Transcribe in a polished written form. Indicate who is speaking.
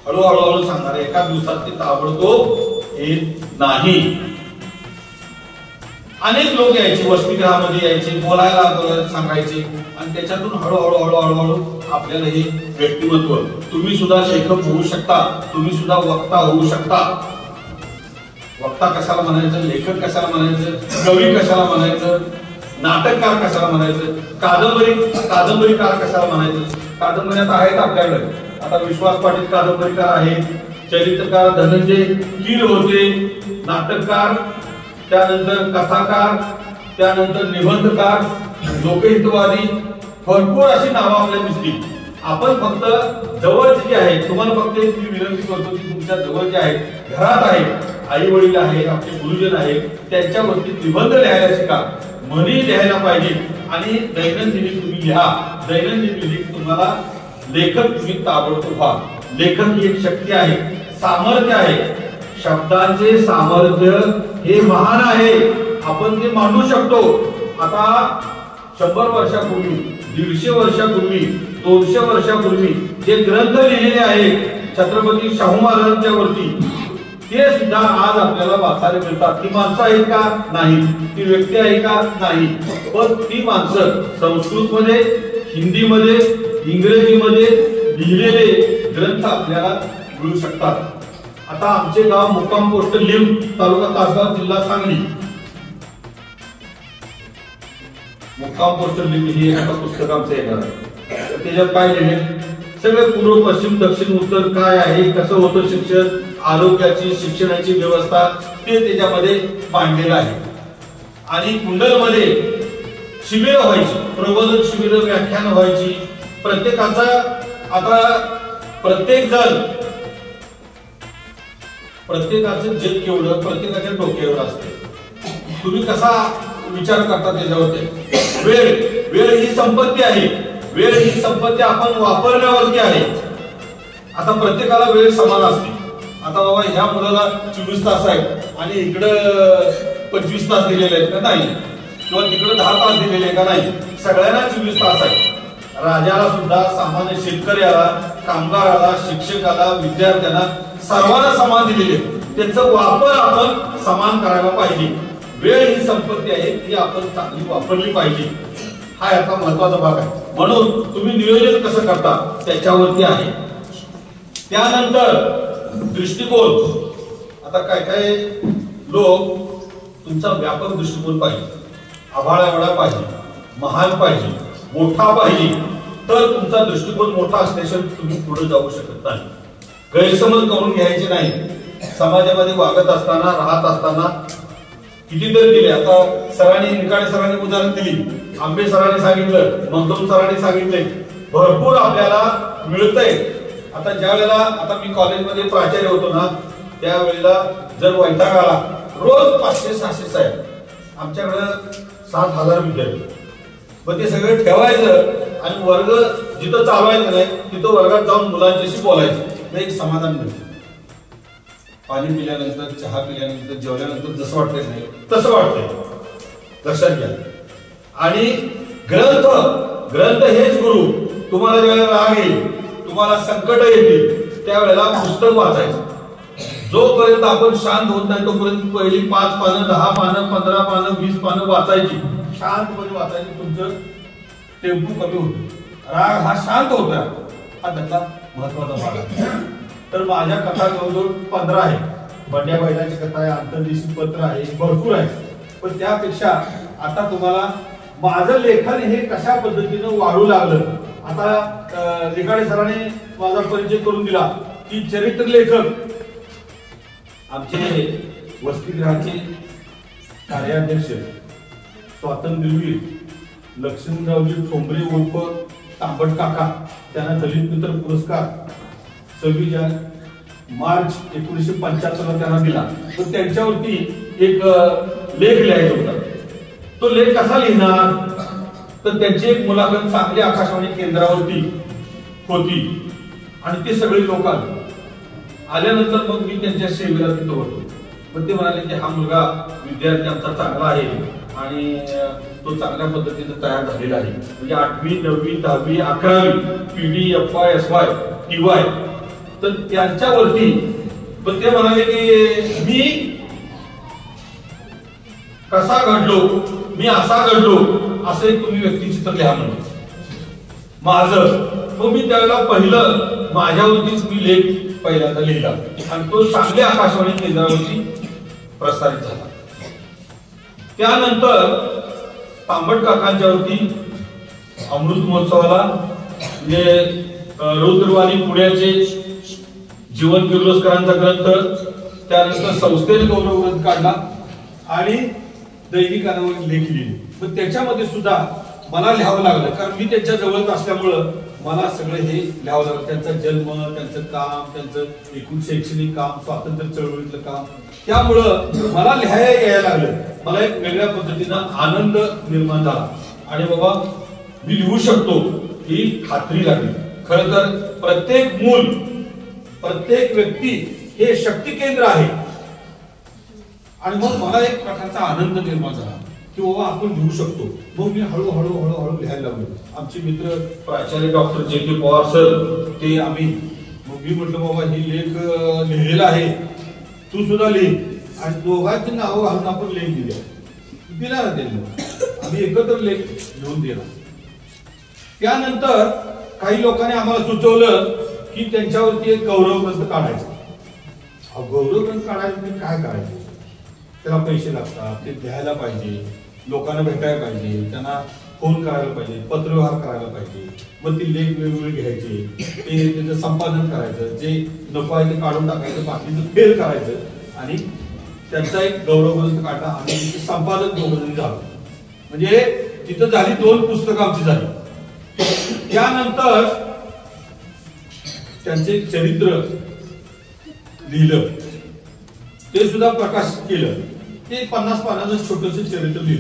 Speaker 1: हळूहळू सांगणार, एका दिवसात ते ताबडतोब येत नाही. अनेक लोक यायचे, वसतिगृहामध्ये यायचे, बोलायला सांगायचे आणि त्याच्यातून हळूहळू आपल्याला हे व्यक्तिमत्व, तुम्ही सुद्धा लेखक होऊ शकता, तुम्ही सुद्धा वक्ता होऊ शकता. वक्ता कशाला म्हणायचं, लेखक कशाला म्हणायचं, कवी कशाला म्हणायचं, नाटककार कशाला म्हणायचं, कादंबरीकार कशाला म्हणायचं. कादंबरी आता आहेत आपल्याकडे. आता विश्वास पाटील कादंबरीकार आहेत, चरित्रकार धनंजय कीर होते, नाटककार, त्यानंतर कथाकार, त्यानंतर निबंधकार, लोकहितवादी, भरपूर अशी नावं आपल्याला दिसतील. आपण फक्त जवळचे जे आहेत, तुम्हाला फक्त एक मी विनंती करतो की तुमच्या जवळ जे आहेत, घरात आहेत, आई वडील आहेत, आपले गुरुजन आहेत, त्यांच्यावरती निबंध लिहायला शिका, म्हणी लिहायला पाहिजे आणि दैनंदिनी तुम्ही लिहा. दैनंदिन लिहित तुम्हाला लेखक तुम्ही ताबडतोब व्हा. लेखन ही एक शक्ती आहे, सामर्थ्य आहे. शब्दांचे सामर्थ्य हे महान आहे, आपण ते मांडू शकतो. आता 100 वर्षापूर्वी, 150 वर्षापूर्वी, 200 वर्षापूर्वी जे ग्रंथ लिहिलेले आहेत छत्रपती शाहू महाराजांच्या वरती, ते सुद्धा आज आपल्याला वाचायला मिळतात. ती माणसं आहेत का? नाही. ती व्यक्ती आहे का? नाही. पण ती माणसं संस्कृत मध्ये, हिंदी मध्ये, इंग्रजीमध्ये लिहिलेले ग्रंथ आपल्याला मिळू शकतात. आता आमचे गाव मुक्काम पोस्ट लिंब, तालुका तासगाव, जिल्हा सांगली. मुक्काम पोस्ट लिंब हे एका पुस्तक आमचं येणार आहे. त्याच्यात काय लिहिले, सगळे पूर्व, पश्चिम, दक्षिण, उत्तर काय आहे, कसं होतं शिक्षण, आरोग्याची, शिक्षणाची व्यवस्था, ते त्याच्यामध्ये मांडलेलं आहे. आणि कुंडलमध्ये शिबिरं व्हायची, प्रबोधन शिबिरं, व्याख्यान व्हायची. प्रत्येकाचा, आता प्रत्येकाचं जग केवढं प्रत्येकाच्या डोक्यावर असते. तुम्ही कसा विचार करता त्याच्यावरती. वेळ ही संपत्ती आहे. वेळ ही संपत्ती आपण वापरण्यावरती आहे. आता प्रत्येकाला वेळ समान असते. आता बाबा ह्या मुलाला 24 तास आहेत आणि इकडं 25 तास दिलेले आहेत का? नाही. किंवा तिकडे 10 तास दिलेले का? नाही. सगळ्यांना 24 तास आहेत. राजाला सुद्धा, सामान्य शेतकऱ्याला, कामगाराला, शिक्षकाला, विद्यार्थ्यांना, सर्वांना समान दिलेले. त्यांचा वापर आपण समान करायला पाहिजे. वेळ ही संपत्ती आहे, ती आपण चांगली वापरली पाहिजे. हा याचा महत्वाचा भाग आहे. म्हणून तुम्ही नियोजन कसं करता त्याच्यावरती आहे. त्यानंतर दृष्टिकोन. आता काय लोक, तुमचा व्यापक दृष्टिकोन पाहिजे, आभाळा एवढा पाहिजे, महान पाहिजे, मोठा पाहिजे, तर तुमचा दृष्टिकोन मोठा असल्याशिवाय तुम्ही पुढे जाऊ शकत नाही. गैरसमज करून घ्यायचे नाही. समाजामध्ये वागत असताना, राहत असताना कितीतरी दिले. आता सरांनी, निकाळे सरांनी उदाहरण दिली, आंबे सरांनी सांगितलं, मंदोम सरांनी सांगितले, भरपूर आपल्याला मिळतंय. आता ज्या वेळेला, आता मी कॉलेजमध्ये प्राचार्य होतो ना, त्यावेळेला जर वैताग आला, रोज 500-600 साहेब, आमच्याकडे 7,000 विद्यार्थी, मग ते सगळं ठेवायचं आणि वर्ग जिथं चालवायचं नाही तिथं वर्गात जाऊन मुलांच्याशी बोलायचं. एक समाधान मिळतं. पाणी पिल्यानंतर, चहा पिल्यानंतर, जेवल्यानंतर जसं वाटतंय नाही तसं वाटतंय, लक्षात घ्या. आणि ग्रंथ हेच गुरु. तुम्हाला ज्यावेळेला राग येईल, तुम्हाला संकट येतील, त्यावेळेला पुस्तक वाचायचं. जोपर्यंत आपण शांत होत नाही तोपर्यंत पहिली 5 पानं, 10 पानं, 15 पानं, 20 पानं वाचायची. शांतपणे वाचायची. तुमचं टेम्पो कमी होतो, राग हा शांत होता. हा त्याचा महत्वाचा भाग आहे. तर माझ्या कथा जवळजवळ 15 आहे. बंड्या बैलाची कथा आहे, अंतर्देशी पत्र आहे, भरपूर आहे. पण त्यापेक्षा आता तुम्हाला माझं लेखन हे कशा पद्धतीनं वाढू लागलं. आता निकाळे सरांनी माझा परिचय करून दिला की चरित्र लेखक आमचे वसतिगृहाचे कार्याध्यक्ष स्वातंत्र्यवीर लक्ष्मणरावजी ठोंबरे उर्फ तांबट काका, त्यांना दलित मित्र पुरस्कार 26 मार्च 1975 त्यांना दिला. तर त्यांच्यावरती एक लेख लिहायचा होता. तो लेख कसा लिहिणार, तर त्यांची एक मुलाखत सांगली आकाशवाणी केंद्रावरती होती आणि ते सगळे लोक आल्यानंतर मग मी त्यांच्या सेवेला तिथं होतो. पण ते म्हणाले की हा मुलगा विद्यार्थी आमचा चांगला आहे आणि तो चांगल्या पद्धतीने तयार झालेला आहे. म्हणजे 8वी, 9वी, 10वी, 11वी PD, FY, SY, TY तर त्यांच्यावरती पण ते म्हणाले की मी कसा घडलो, मी असा घडलो, असं एक तुम्ही व्यक्तिचित्र लिहा म्हणजे माझं. मग मी त्यावेळेला पहिलं माझ्यावरतीच मी लेख पहिल्यांदा लिहिला आणि तो सांगली आकाशवाणी केंद्रावरती प्रसारित झाला. त्यानंतर तांबट काकांच्यावरती अमृत महोत्सवाला म्हणजे रौद्रवाणी पुण्याचे जीवन किर्लोस्करांचा ग्रंथ, त्यानंतर संस्थेने गौरव ग्रंथ काढला आणि दैनिकांवर लेख लिहिले. पण त्याच्यामध्ये सुद्धा मला लिहावं लागलं, कारण मी त्यांच्या जवळच असल्यामुळं मला सगळं हे लिहावं लागलं. त्यांचा जन्म, त्यांचं काम, त्यांचं एकूण शैक्षणिक काम, स्वातंत्र्य चळवळीतलं काम, त्यामुळं मला लिहायला यायला लागलं. मला एक वेगळ्या पद्धतीनं आनंद निर्माण झाला आणि बाबा मी लिहू शकतो ही खात्री लागली. खरं तर प्रत्येक मूल, प्रत्येक व्यक्ती हे शक्ती केंद्र आहे. आणि मग मला एक प्रकारचा आनंद निर्माण झाला की बाबा आपण लिहू शकतो. मग मी हळूहळू हळूहळू लिहायला लागलो. आमचे मित्र प्राचार्य डॉक्टर जे.के. पवार सर ते आम्ही, मग मी म्हटलं बाबा ही लेख लिहिलेला आहे, तू सुद्धा लिह. आणि दोघांची नावं घालून आपण लेख दिला ना त्यांनी, आम्ही एकत्र लेख लिहून दिला. त्यानंतर काही लोकांनी आम्हाला सुचवलं की त्यांच्यावरती एक गौरव ग्रंथ काढायचा. गौरव ग्रंथ काढायचं काय करायचं, त्याला पैसे लागतात, ते द्यायला पाहिजे, लोकांना भेटायला पाहिजे, त्यांना फोन करायला पाहिजे, पत्रव्यवहार करायला पाहिजे. मग ते लेख वेगवेगळे घ्यायचे, ते त्याचं संपादन करायचं, जे नको आहे ते काढून टाकायचं, बाकीचं फेल करायचं आणि त्यांचा एक गौरव ग्रंथ काढला आणि संपादक दोघं झालं. म्हणजे तिथं झाली 2 पुस्तकं आमची झाली. त्यानंतर त्यांचे चरित्र लिहिलं, ते सुद्धा प्रकाशित केलं. ते 50 पानाचं छोटंसं चरित्र लिहिलं.